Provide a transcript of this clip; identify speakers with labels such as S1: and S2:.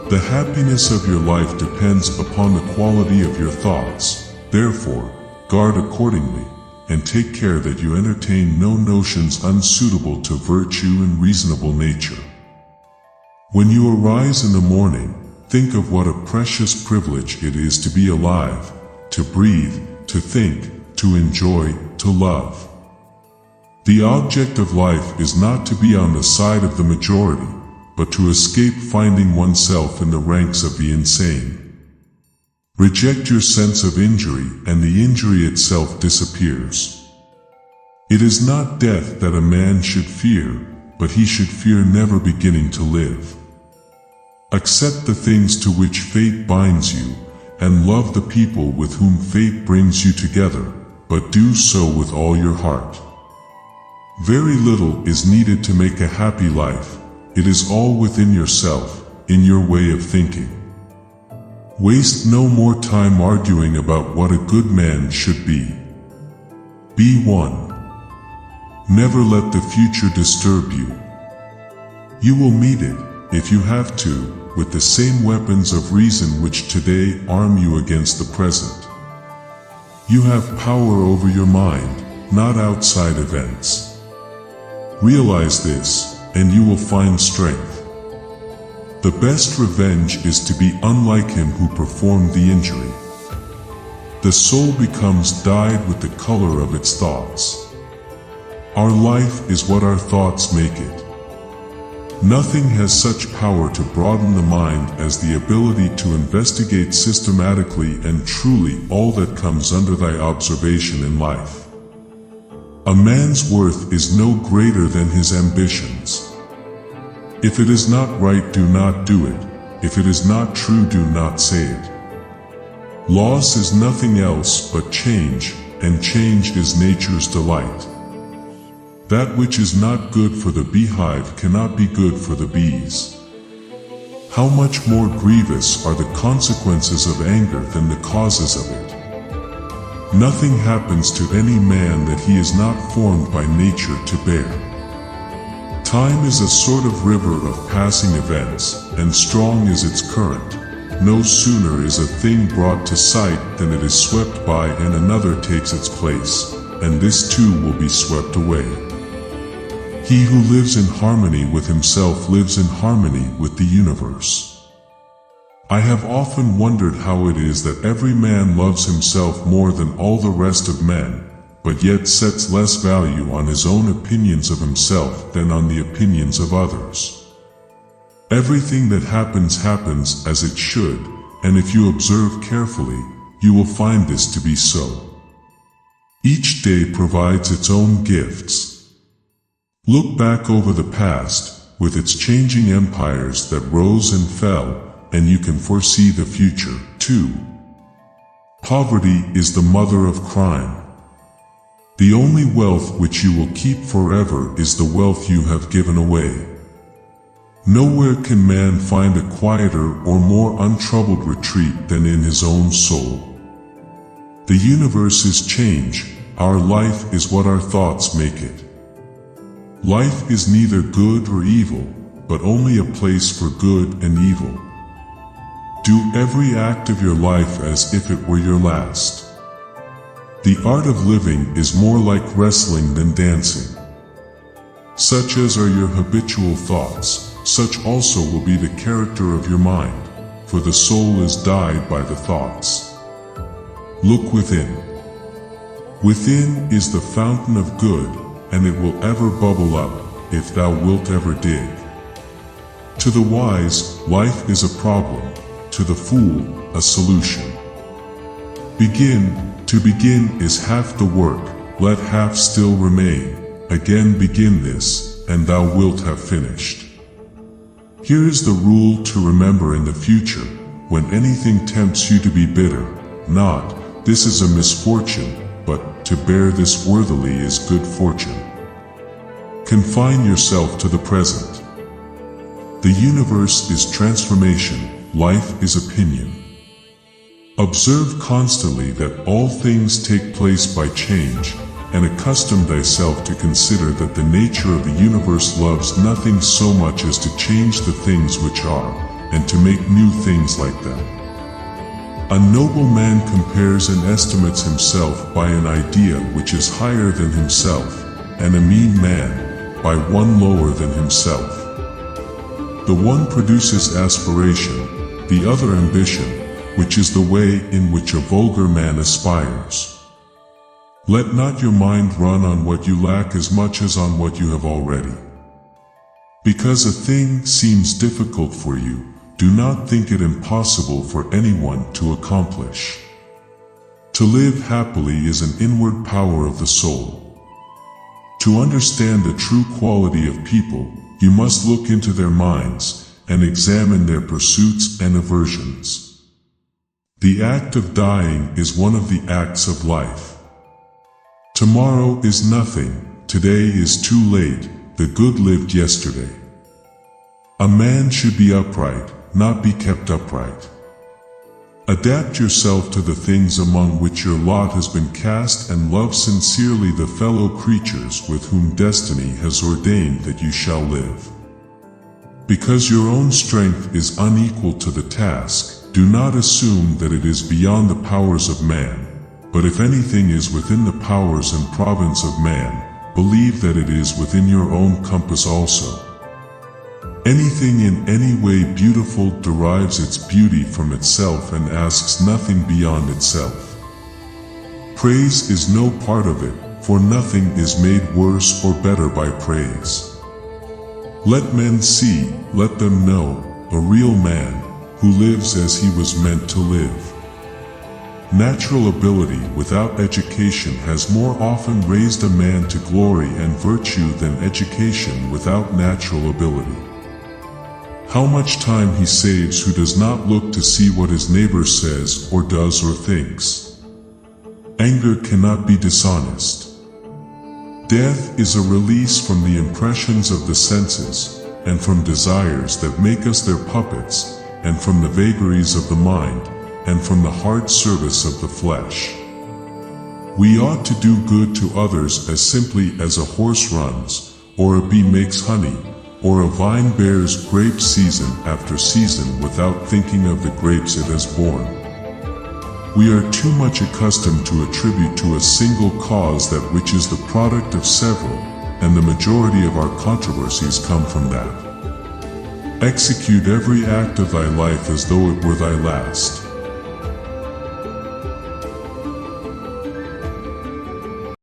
S1: The happiness of your life depends upon the quality of your thoughts. Therefore, guard accordingly, and take care that you entertain no notions unsuitable to virtue and reasonable nature. When you arise in the morning, think of what a precious privilege it is to be alive, to breathe, to think, to enjoy, to love. The object of life is not to be on the side of the majority, but to escape finding oneself in the ranks of the insane. Reject your sense of injury, and the injury itself disappears. It is not death that a man should fear, but he should fear never beginning to live. Accept the things to which fate binds you, and love the people with whom fate brings you together, but do so with all your heart. Very little is needed to make a happy life. It is all within yourself, in your way of thinking. Waste no more time arguing about what a good man should be. Be one. Never let the future disturb you. You will meet it, if you have to, with the same weapons of reason which today arm you against the present. You have power over your mind, not outside events. Realize this, and you will find strength. The best revenge is to be unlike him who performed the injury. The soul becomes dyed with the color of its thoughts. Our life is what our thoughts make it. Nothing has such power to broaden the mind as the ability to investigate systematically and truly all that comes under thy observation in life. A man's worth is no greater than his ambitions. If it is not right, do not do it. If it is not true, do not say it. Loss is nothing else but change, and change is nature's delight. That which is not good for the beehive cannot be good for the bees. How much more grievous are the consequences of anger than the causes of it? Nothing happens to any man that he is not formed by nature to bear. Time is a sort of river of passing events, and strong is its current. No sooner is a thing brought to sight than it is swept by and another takes its place, and this too will be swept away. He who lives in harmony with himself lives in harmony with the universe. I have often wondered how it is that every man loves himself more than all the rest of men, but yet sets less value on his own opinions of himself than on the opinions of others. Everything that happens happens as it should, and if you observe carefully, you will find this to be so. Each day provides its own gifts. Look back over the past, with its changing empires that rose and fell, and you can foresee the future, too. Poverty is the mother of crime. The only wealth which you will keep forever is the wealth you have given away. Nowhere can man find a quieter or more untroubled retreat than in his own soul. The universe is change, our life is what our thoughts make it. Life is neither good or evil, but only a place for good and evil. Do every act of your life as if it were your last. The art of living is more like wrestling than dancing. Such as are your habitual thoughts, such also will be the character of your mind, for the soul is dyed by the thoughts. Look within. Within is the fountain of good, and it will ever bubble up, if thou wilt ever dig. To the wise, life is a problem, to the fool, a solution. To begin is half the work, let half still remain, again begin this, and thou wilt have finished. Here is the rule to remember in the future, when anything tempts you to be bitter, not, this is a misfortune, but, to bear this worthily is good fortune. Confine yourself to the present. The universe is transformation, life is opinion. Observe constantly that all things take place by change, and accustom thyself to consider that the nature of the universe loves nothing so much as to change the things which are, and to make new things like them. A noble man compares and estimates himself by an idea which is higher than himself, and a mean man by one lower than himself. The one produces aspiration, the other ambition, which is the way in which a vulgar man aspires. Let not your mind run on what you lack as much as on what you have already. Because a thing seems difficult for you, do not think it impossible for anyone to accomplish. To live happily is an inward power of the soul. To understand the true quality of people, you must look into their minds and examine their pursuits and aversions. The act of dying is one of the acts of life. Tomorrow is nothing, today is too late, the good lived yesterday. A man should be upright, not be kept upright. Adapt yourself to the things among which your lot has been cast, and love sincerely the fellow creatures with whom destiny has ordained that you shall live. Because your own strength is unequal to the task, do not assume that it is beyond the powers of man, but if anything is within the powers and province of man, believe that it is within your own compass also. Anything in any way beautiful derives its beauty from itself and asks nothing beyond itself. Praise is no part of it, for nothing is made worse or better by praise. Let men see, let them know, a real man, who lives as he was meant to live. Natural ability without education has more often raised a man to glory and virtue than education without natural ability. How much time he saves who does not look to see what his neighbor says or does or thinks. Anger cannot be dishonest. Death is a release from the impressions of the senses, and from desires that make us their puppets, and from the vagaries of the mind, and from the hard service of the flesh. We ought to do good to others as simply as a horse runs, or a bee makes honey, or a vine bears grapes season after season without thinking of the grapes it has borne. We are too much accustomed to attribute to a single cause that which is the product of several, and the majority of our controversies come from that. Execute every act of thy life as though it were thy last.